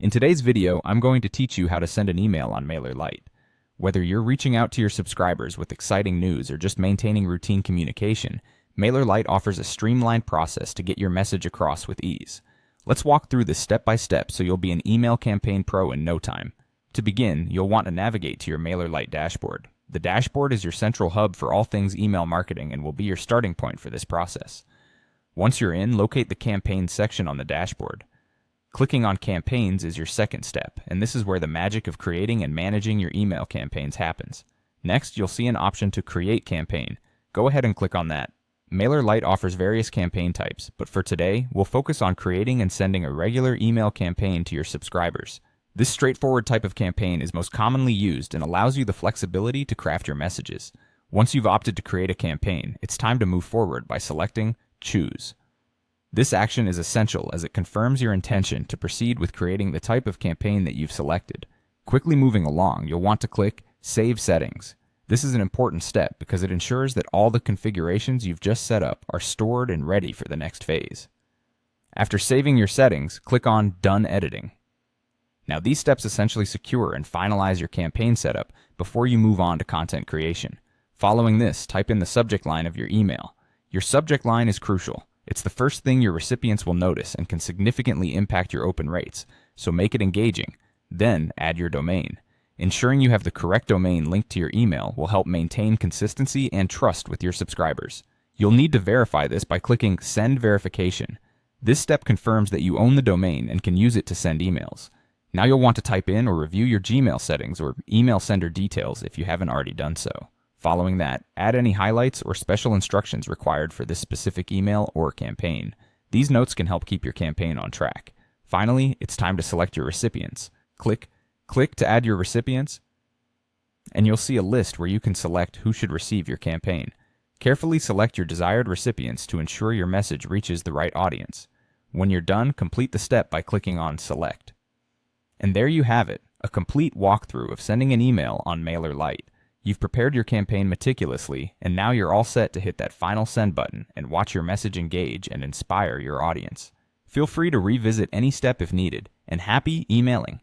In today's video, I'm going to teach you how to send an email on MailerLite. Whether you're reaching out to your subscribers with exciting news or just maintaining routine communication, MailerLite offers a streamlined process to get your message across with ease. Let's walk through this step by step so you'll be an email campaign pro in no time. To begin, you'll want to navigate to your MailerLite dashboard. The dashboard is your central hub for all things email marketing and will be your starting point for this process. Once you're in, locate the Campaigns section on the dashboard. Clicking on Campaigns is your second step, and this is where the magic of creating and managing your email campaigns happens. Next, you'll see an option to Create Campaign. Go ahead and click on that. MailerLite offers various campaign types, but for today, we'll focus on creating and sending a regular email campaign to your subscribers. This straightforward type of campaign is most commonly used and allows you the flexibility to craft your messages. Once you've opted to create a campaign, it's time to move forward by selecting Choose. This action is essential as it confirms your intention to proceed with creating the type of campaign that you've selected. Quickly moving along, you'll want to click Save Settings. This is an important step because it ensures that all the configurations you've just set up are stored and ready for the next phase. After saving your settings, click on Done Editing. Now these steps essentially secure and finalize your campaign setup before you move on to content creation. Following this, type in the subject line of your email. Your subject line is crucial. It's the first thing your recipients will notice and can significantly impact your open rates, so make it engaging. Then add your domain. Ensuring you have the correct domain linked to your email will help maintain consistency and trust with your subscribers. You'll need to verify this by clicking Send Verification. This step confirms that you own the domain and can use it to send emails. Now you'll want to type in or review your Gmail settings or email sender details if you haven't already done so. Following that, add any highlights or special instructions required for this specific email or campaign. These notes can help keep your campaign on track. Finally, it's time to select your recipients. Click to add your recipients, and you'll see a list where you can select who should receive your campaign. Carefully select your desired recipients to ensure your message reaches the right audience. When you're done, complete the step by clicking on Select. And there you have it, a complete walkthrough of sending an email on MailerLite. You've prepared your campaign meticulously, and now you're all set to hit that final send button and watch your message engage and inspire your audience. Feel free to revisit any step if needed, and happy emailing!